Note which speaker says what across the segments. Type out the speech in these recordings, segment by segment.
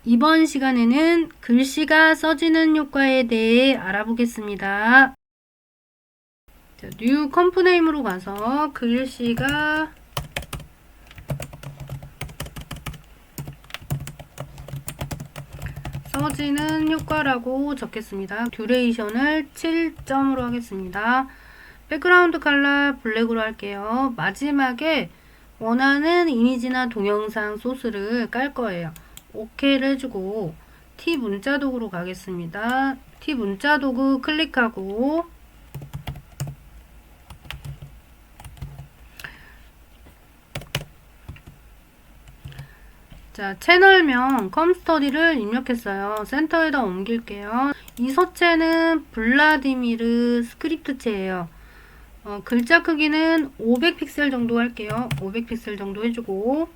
Speaker 1: 이번 시간에는 글씨가 써지는 효과에 대해 알아보겠습니다. 자, 뉴 컴포네임으로 가서 글씨가 써지는 효과라고 적겠습니다. 듀레이션을 7점으로 하겠습니다. 백그라운드 컬러 블랙으로 할게요. 마지막에 원하는 이미지나 동영상 소스를 깔 거예요. OK를 해주고 T 문자 도구로 가겠습니다. T 문자 도구 클릭하고 자, 채널명 컴스터디를 입력했어요. 센터에다 옮길게요. 이 서체는 블라디미르 스크립트체예요. 글자 크기는 500픽셀 정도 할게요. 500픽셀 정도 해주고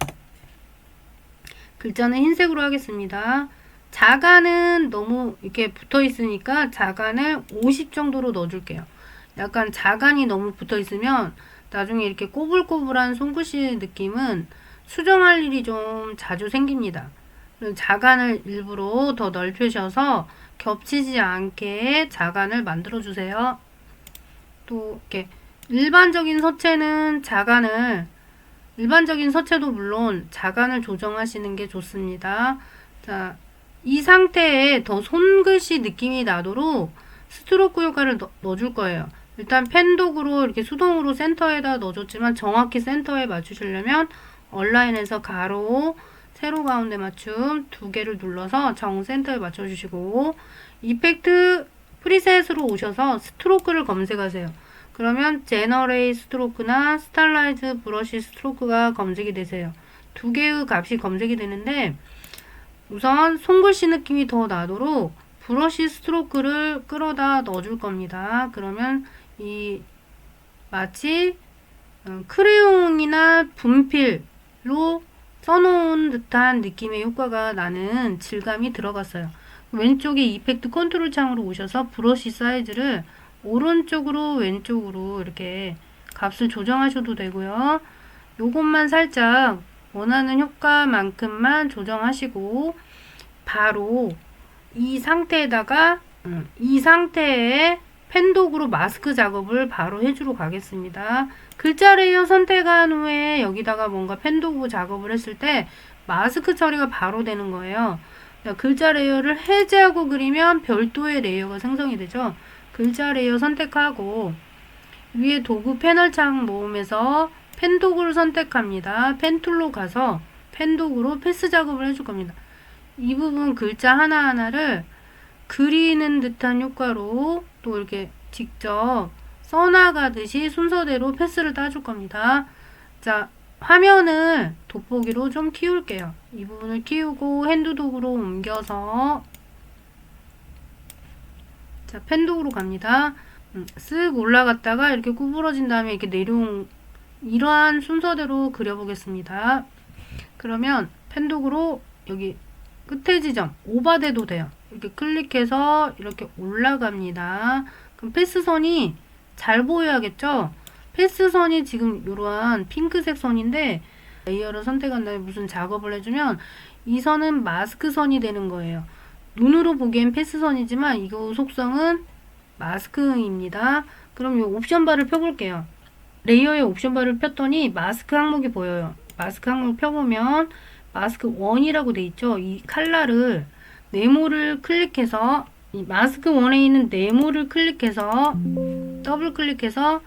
Speaker 1: 글자는 흰색으로 하겠습니다. 자간은 너무 이렇게 붙어 있으니까 자간을 50 정도로 넣어줄게요. 약간 자간이 너무 붙어 있으면 나중에 이렇게 꼬불꼬불한 손글씨 느낌은 수정할 일이 좀 자주 생깁니다. 자간을 일부러 더 넓히셔서 겹치지 않게 자간을 만들어 주세요. 또 이렇게 일반적인 서체도 물론 자간을 조정하시는 게 좋습니다. 자, 이 상태에 더 손글씨 느낌이 나도록 스트로크 효과를 넣어줄 거예요. 일단 펜독으로 이렇게 수동으로 센터에다 넣어줬지만 정확히 센터에 맞추시려면 얼라인에서 가로, 세로 가운데 맞춤 두 개를 눌러서 정센터에 맞춰주시고 이펙트 프리셋으로 오셔서 스트로크를 검색하세요. 그러면 제너레이 스트로크나 스타일라이즈 브러쉬 스트로크가 검색이 되세요. 두 개의 값이 검색이 되는데 우선 손글씨 느낌이 더 나도록 브러쉬 스트로크를 끌어다 넣어줄 겁니다. 그러면 이 마치 크레용이나 분필로 써놓은 듯한 느낌의 효과가 나는 질감이 들어갔어요. 왼쪽에 이펙트 컨트롤 창으로 오셔서 브러쉬 사이즈를 오른쪽으로 왼쪽으로 이렇게 값을 조정하셔도 되고요. 요것만 살짝 원하는 효과만큼만 조정하시고 바로 이 상태에다가 이 상태에 펜독으로 마스크 작업을 바로 해주러 가겠습니다. 글자 레이어 선택한 후에 여기다가 뭔가 펜독으로 작업을 했을 때 마스크 처리가 바로 되는 거예요. 글자 레이어를 해제하고 그리면 별도의 레이어가 생성이 되죠. 글자 레이어 선택하고 위에 도구 패널 창 모음에서 펜독을 선택합니다. 펜툴로 가서 펜독으로 패스 작업을 해줄 겁니다. 이 부분 글자 하나하나를 그리는 듯한 효과로 또 이렇게 직접 써나가듯이 순서대로 패스를 따줄 겁니다. 자, 화면을 돋보기로 좀 키울게요. 이 부분을 키우고 핸드 도구로 옮겨서 자, 펜독으로 갑니다. 쓱 올라갔다가 이렇게 구부러진 다음에 이렇게 내려온 이러한 순서대로 그려보겠습니다. 그러면 펜독으로 여기 끝에 지점 오버돼도 돼요. 이렇게 클릭해서 이렇게 올라갑니다. 그럼 패스선이 잘 보여야겠죠? 패스선이 지금 이러한 핑크색 선인데 레이어를 선택한 다음에 무슨 작업을 해주면 이 선은 마스크 선이 되는 거예요. 눈으로 보기엔 패스선이지만 이거 속성은 마스크입니다. 그럼 이 옵션 바를 펴볼게요. 레이어의 옵션 바를 폈더니 마스크 항목이 보여요. 마스크 항목 펴보면 마스크 1이라고 돼 있죠. 이 컬러를 네모를 클릭해서 이 마스크 1에 있는 네모를 클릭해서 더블 클릭해서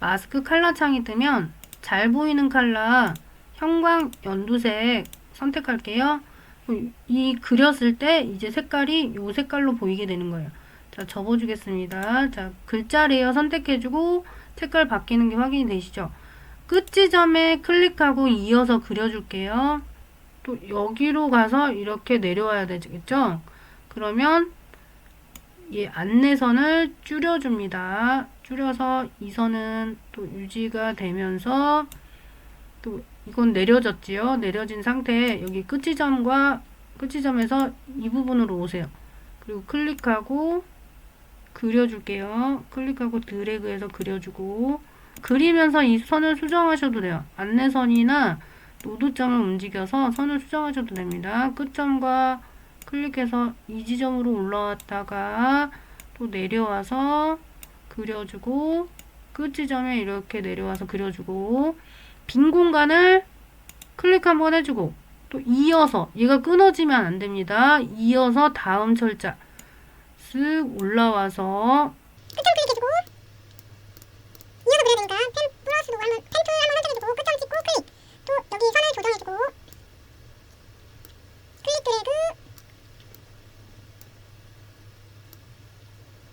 Speaker 1: 마스크 컬러 창이 뜨면 잘 보이는 컬러 형광 연두색 선택할게요. 이 그렸을 때 이제 색깔이 이 색깔로 보이게 되는 거예요. 자, 접어주겠습니다. 자, 글자 레이어 선택해주고 색깔 바뀌는 게 확인이 되시죠? 끝 지점에 클릭하고 이어서 그려줄게요. 또 여기로 가서 이렇게 내려와야 되겠죠? 그러면 이 안내선을 줄여줍니다. 줄여서 이 선은 또 유지가 되면서 또 이건 내려졌지요. 내려진 상태에 여기 끝지점에서 이 부분으로 오세요. 그리고 클릭하고 그려줄게요. 클릭하고 드래그해서 그려주고 그리면서 이 선을 수정하셔도 돼요. 안내선이나 노드점을 움직여서 선을 수정하셔도 됩니다. 끝점과 클릭해서 이 지점으로 올라왔다가 또 내려와서 그려주고 끝 지점에 이렇게 내려와서 그려주고 빈 공간을 클릭 한번 해주고 또 이어서 얘가 끊어지면 안 됩니다. 이어서 다음 철자 쓱 올라와서
Speaker 2: 끝점 클릭해주고 이어서 그려야 되니까 펜 플러스 노 한번 펜툴 한번 선택해주고 끝점 찍고 클릭 또 여기 선을 조정해주고 클릭 드래그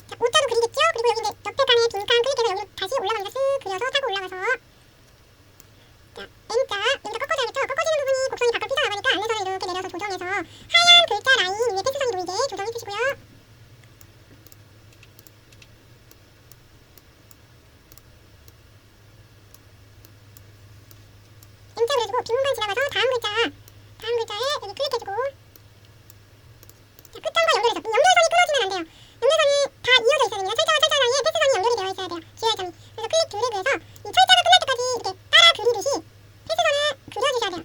Speaker 2: 자 오자도 그리겠죠? 그리고 여기 이제 옆에 칸에 빈칸 클릭해서 여기로 다시 올라가면서 쓱 그려서 타고 올라가서 자 N자 여기서 꺾어줘야겠죠? 꺾어지는 부분이 곡선이 밖으로 삐져나가니까 안내선을 이렇게 내려서 조정해서 하얀 글자 라인 위에 펜스선이 보이게 조정해주시고요. M자 그려주고 빈 공간 지나가서 다음 글자에 여기 클릭해주고 자 끝점과 연결해서 연결선이 끊어지면 안 돼요. 연결선이 다 이어져 있어야 됩니다. 철자와 철자 사이에 펜스선이 연결이 되어 있어야 돼요. GR점이. 그래서 클릭 드래그해서 이 철자가 끝날 때까지 이렇게 따라 그리듯이 펜스선을 그려주셔야 돼요.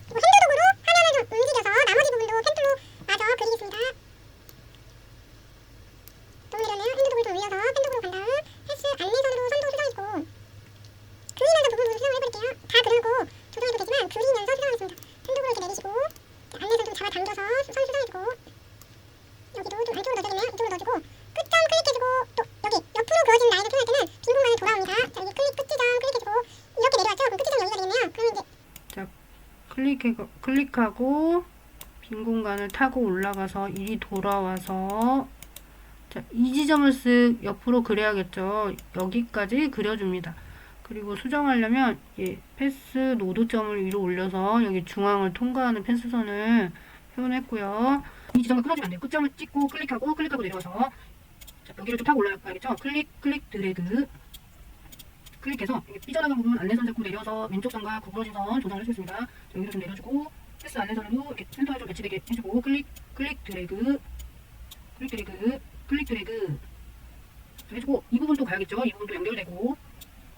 Speaker 2: 그리고 핸드독으로 화면을 좀 움직여서 나머지 부분도 펜툴로 마저 그리겠습니다. 너무 이러네요. 핸드독을 좀 올려서 펜독으로 간 다음 패스 안내선으로 선도 수정해주고 그리면서 부분 수정을 해버릴게요. 다 그려놓고 조정해도 되지만 그리면서 수정하겠습니다. 핸드독으로 이렇게 내리시고 자, 안내선 좀 잡아당겨서 선 수정해주고 여기도 좀 안쪽으로 넣어주겠네요. 이쪽으로 넣어주고 끝점 클릭해주고 또 여기 옆으로 그어진 라인을 표현할 때는 빈 공간에 돌아옵니다. 자 여기 클릭 끝지점 클릭해주고 이렇게 내려왔죠? 그럼 끝지점 여기가 되겠네요. 그러면 이제
Speaker 1: 자 클릭하고 빈 공간을 타고 올라가서 이리 돌아와서 자, 이 지점을 쓱 옆으로 그려야겠죠. 여기까지 그려줍니다. 그리고 수정하려면 패스 노드점을 위로 올려서 여기 중앙을 통과하는 패스선을 표현했고요. 이 지점을 끊어주면 안 돼요. 끝점을 찍고 클릭하고 내려와서 자, 여기를 좀 타고 올라가야겠죠. 클릭 드래그 클릭해서 삐져나간 부분 안내선 잡고 내려서 왼쪽 선과 구부러진 선 조정을 할 수 있습니다. 여기를 좀 내려주고 패스 안내선으로 이렇게 센터에 좀 배치되게 해주고 클릭 드래그 해주고 이 부분도 가야겠죠. 이 부분도 연결되고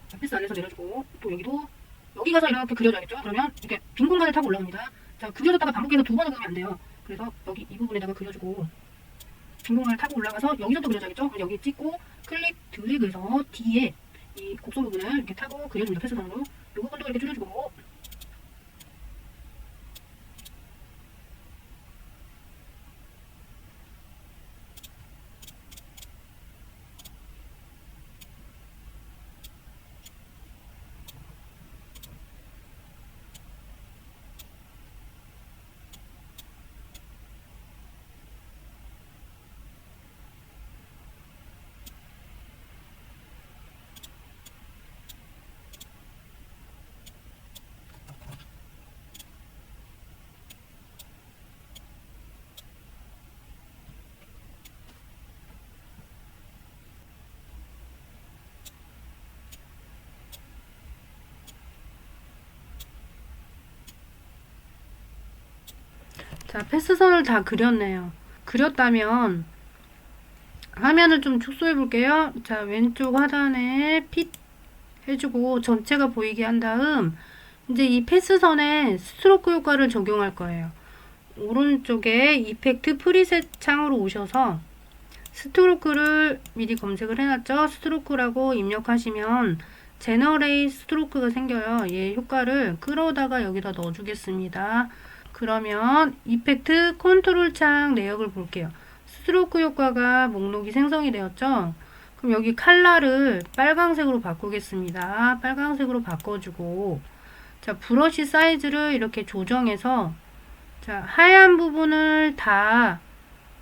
Speaker 1: 자, 패스 안에서 내려주고 또 여기 가서 이렇게 그려줘야겠죠. 그러면 이렇게 빈 공간을 타고 올라옵니다. 자 그려줬다가 반복해서 두 번을 그리면 안 돼요. 그래서 여기 이 부분에다가 그려주고 빈 공간을 타고 올라가서 여기서 또 그려줘야겠죠. 그럼 여기 찍고 클릭 드래그해서 뒤에 이 곡선 부분을 이렇게 타고 그려줍니다. 패스선으로 이 부분도 이렇게 줄여주고 자, 패스선을 다 그렸네요. 그렸다면 화면을 좀 축소해 볼게요. 자, 왼쪽 하단에 핏 해주고 전체가 보이게 한 다음 이제 이 패스선에 스트로크 효과를 적용할 거예요. 오른쪽에 이펙트 프리셋 창으로 오셔서 스트로크를 미리 검색을 해놨죠. 스트로크라고 입력하시면 제너레이 스트로크가 생겨요. 얘 효과를 끌어다가 여기다 넣어주겠습니다. 그러면 이펙트 컨트롤 창 내역을 볼게요. 스트로크 효과가 목록이 생성이 되었죠. 그럼 여기 컬러를 빨강색으로 바꾸겠습니다. 빨강색으로 바꿔주고 자 브러쉬 사이즈를 이렇게 조정해서 자 하얀 부분을 다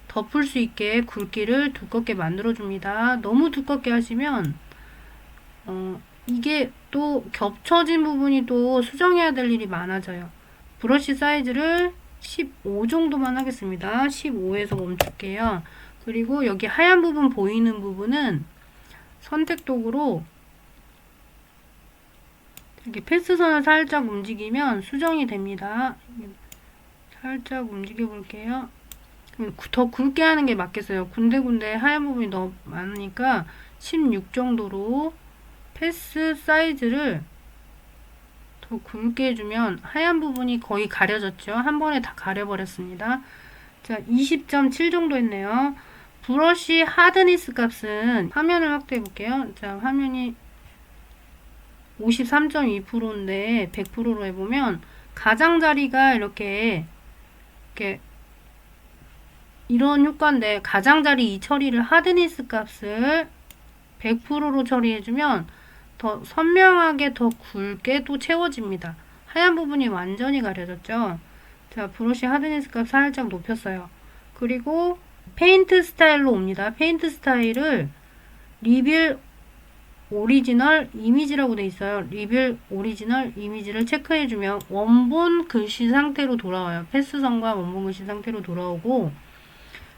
Speaker 1: 덮을 수 있게 굵기를 두껍게 만들어 줍니다. 너무 두껍게 하시면 이게 또 겹쳐진 부분이 또 수정해야 될 일이 많아져요. 브러쉬 사이즈를 15 정도만 하겠습니다. 15에서 멈출게요. 그리고 여기 하얀 부분 보이는 부분은 선택 도구로 이렇게 패스선을 살짝 움직이면 수정이 됩니다. 살짝 움직여 볼게요. 더 굵게 하는 게 맞겠어요. 군데군데 하얀 부분이 너무 많으니까 16 정도로 패스 사이즈를 더 굵게 해주면 하얀 부분이 거의 가려졌죠. 한 번에 다 가려버렸습니다. 자, 20.7 정도 했네요. 브러쉬 하드니스 값은 화면을 확대해 볼게요. 자, 화면이 53.2%인데 100%로 해보면 가장자리가 이렇게 이런 효과인데 가장자리 이 처리를 하드니스 값을 100%로 처리해주면 더 선명하게 더 굵게 또 채워집니다. 하얀 부분이 완전히 가려졌죠. 자, 브러쉬 하드니스 값 살짝 높였어요. 그리고 페인트 스타일로 옵니다. 페인트 스타일을 리빌 오리지널 이미지라고 돼 있어요. 리빌 오리지널 이미지를 체크해주면 원본 글씨 상태로 돌아와요. 패스선과 원본 글씨 상태로 돌아오고,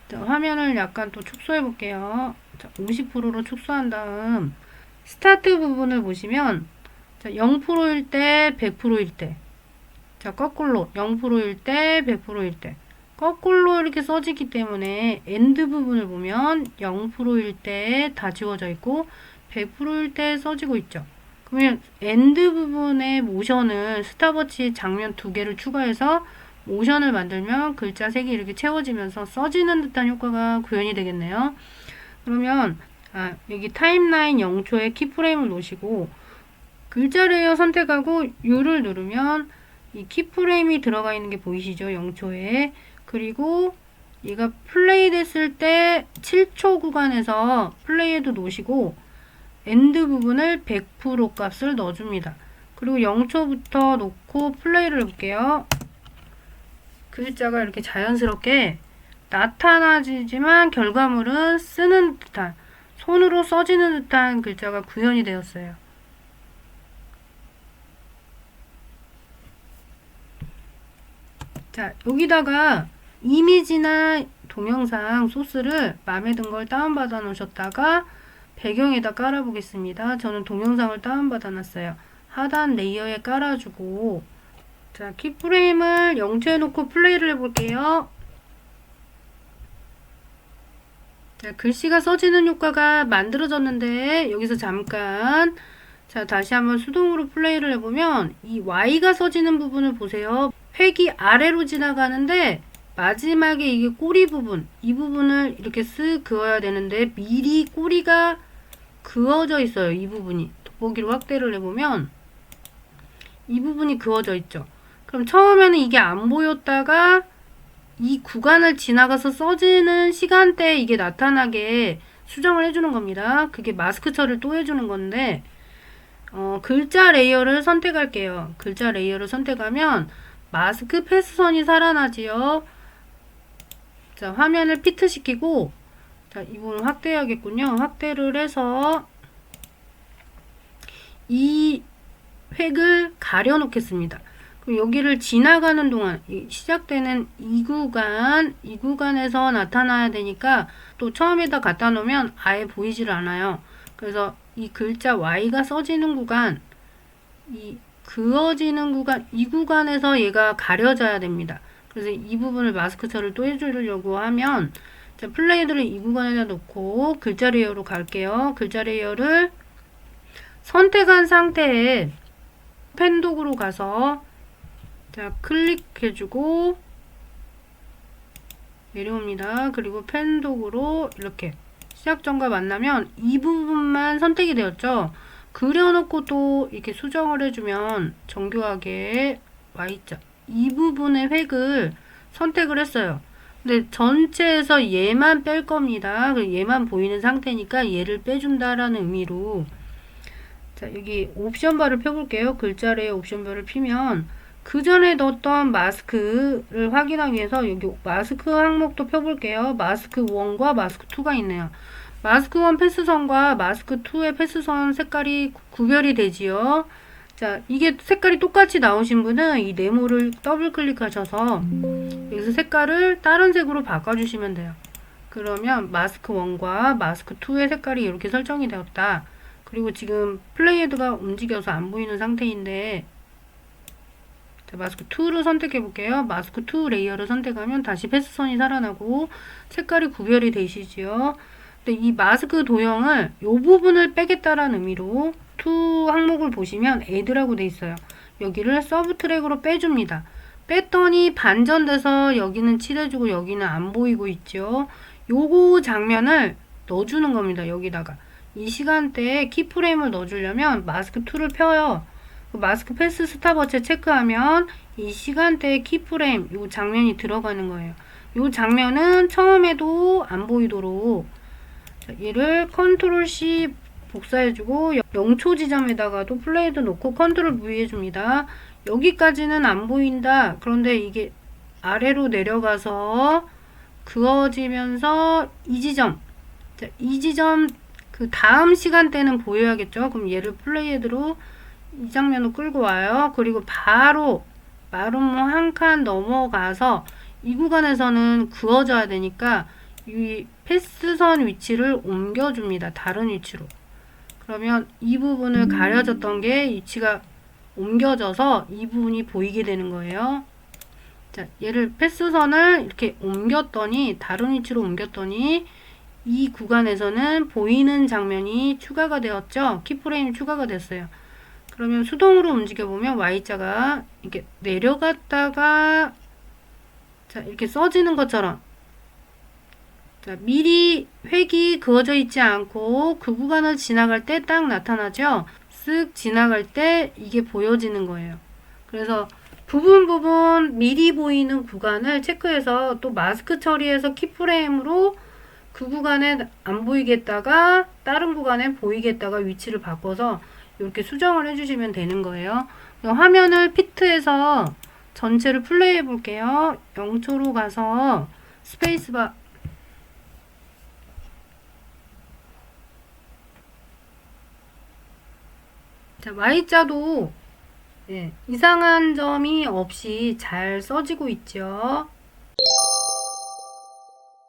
Speaker 1: 자, 화면을 약간 또 축소해 볼게요. 자, 50%로 축소한 다음 스타트 부분을 보시면, 자, 0%일 때 100%일 때, 자, 거꾸로 0%일 때 100%일 때 거꾸로 이렇게 써지기 때문에 엔드 부분을 보면 0%일 때 다 지워져 있고 100%일 때 써지고 있죠. 그러면 엔드 부분의 모션을 스탑워치 장면 2개를 추가해서 모션을 만들면 글자 색이 이렇게 채워지면서 써지는 듯한 효과가 구현이 되겠네요. 그러면 여기 타임라인 0초에 키프레임을 놓으시고 글자 레이어 선택하고 U를 누르면 이 키프레임이 들어가 있는 게 보이시죠? 0초에. 그리고 얘가 플레이 됐을 때 7초 구간에서 플레이해도 놓으시고 엔드 부분을 100% 값을 넣어줍니다. 그리고 0초부터 놓고 플레이를 해볼게요. 글자가 이렇게 자연스럽게 나타나지만 결과물은 쓰는 듯한, 손으로 써지는 듯한 글자가 구현이 되었어요. 자, 여기다가 이미지나 동영상 소스를 마음에 든 걸 다운받아 놓으셨다가 배경에다 깔아 보겠습니다. 저는 동영상을 다운받아 놨어요. 하단 레이어에 깔아주고, 자, 키프레임을 0초에 놓고 플레이를 해볼게요. 자, 글씨가 써지는 효과가 만들어졌는데 여기서 잠깐, 자, 다시 한번 수동으로 플레이를 해보면 이 Y가 써지는 부분을 보세요. 획이 아래로 지나가는데 마지막에 이게 꼬리 부분, 이 부분을 이렇게 쓱 그어야 되는데 미리 꼬리가 그어져 있어요. 이 부분이 돋보기로 확대를 해보면 이 부분이 그어져 있죠. 그럼 처음에는 이게 안 보였다가 이 구간을 지나가서 써지는 시간대에 이게 나타나게 수정을 해주는 겁니다. 그게 마스크 처리를 또 해주는 건데, 글자 레이어를 선택할게요. 글자 레이어를 선택하면 마스크 패스선이 살아나지요. 자, 화면을 피트 시키고, 자, 이 부분 확대해야겠군요. 확대를 해서 이 획을 가려 놓겠습니다. 그럼 여기를 지나가는 동안 시작되는 이 구간에서 나타나야 되니까 또 처음에다 갖다 놓으면 아예 보이지를 않아요. 그래서 이 글자 Y가 써지는 구간, 이 그어지는 구간, 이 구간에서 얘가 가려져야 됩니다. 그래서 이 부분을 마스크 처리를 또 해주려고 하면, 자, 플레이들을 이 구간에다 놓고 글자 레이어로 갈게요. 글자 레이어를 선택한 상태에 펜 도구로 가서, 자, 클릭해주고 내려옵니다. 그리고 펜 도구로 이렇게 시작점과 만나면 이 부분만 선택이 되었죠. 그려놓고 또 이렇게 수정을 해주면 정교하게 Y자 이 부분의 획을 선택을 했어요. 근데 전체에서 얘만 뺄 겁니다. 얘만 보이는 상태니까 얘를 빼준다라는 의미로, 자, 여기 옵션 바를 펴볼게요. 글자 레이어 옵션 바를 피면 그 전에 넣었던 마스크를 확인하기 위해서 여기 마스크 항목도 펴볼게요. 마스크 1과 마스크 2가 있네요. 마스크 1 패스선과 마스크 2의 패스선 색깔이 구별이 되지요. 자, 이게 색깔이 똑같이 나오신 분은 이 네모를 더블 클릭하셔서 여기서 색깔을 다른 색으로 바꿔주시면 돼요. 그러면 마스크 1과 마스크 2의 색깔이 이렇게 설정이 되었다. 그리고 지금 플레이헤드가 움직여서 안 보이는 상태인데, 자, 마스크 2를 선택해 볼게요. 마스크 2 레이어를 선택하면 다시 패스선이 살아나고 색깔이 구별이 되시지요. 근데 이 마스크 도형을 이 부분을 빼겠다라는 의미로 투 항목을 보시면 add라고 돼 있어요. 여기를 서브트랙으로 빼줍니다. 뺐더니 반전돼서 여기는 칠해주고 여기는 안 보이고 있죠. 요거 장면을 넣어주는 겁니다. 여기다가 이 시간대에 키프레임을 넣어주려면 마스크 2를 펴요. 그 마스크 패스 스탑워치 체크하면 이 시간대에 키프레임 요 장면이 들어가는 거예요. 요 장면은 처음에도 안 보이도록 자, 얘를 컨트롤 C 복사해주고 0초 지점에다가도 플레이드 놓고 컨트롤 V 해줍니다. 여기까지는 안 보인다. 그런데 이게 아래로 내려가서 그어지면서 이 지점, 자, 이 지점 그 다음 시간대는 보여야겠죠. 그럼 얘를 플레이헤드로 이 장면으로 끌고 와요. 그리고 바로 마름모 한 칸 넘어가서 이 구간에서는 그어져야 되니까 이 패스선 위치를 옮겨줍니다. 다른 위치로. 그러면 이 부분을 가려졌던 게 위치가 옮겨져서 이 부분이 보이게 되는 거예요. 자, 얘를 패스선을 이렇게 옮겼더니 다른 위치로 옮겼더니 이 구간에서는 보이는 장면이 추가가 되었죠. 키프레임이 추가가 됐어요. 그러면 수동으로 움직여보면 Y자가 이렇게 내려갔다가 자, 이렇게 써지는 것처럼 자, 미리 획이 그어져 있지 않고 그 구간을 지나갈 때 딱 나타나죠. 쓱 지나갈 때 이게 보여지는 거예요. 그래서 부분 미리 보이는 구간을 체크해서 또 마스크 처리해서 키프레임으로 그 구간에 안 보이겠다가 다른 구간에 보이겠다가 위치를 바꿔서 이렇게 수정을 해주시면 되는 거예요. 화면을 피트해서 전체를 플레이 해 볼게요. 0초로 가서 스페이스바 자, Y자도 예, 이상한 점이 없이 잘 써지고 있죠.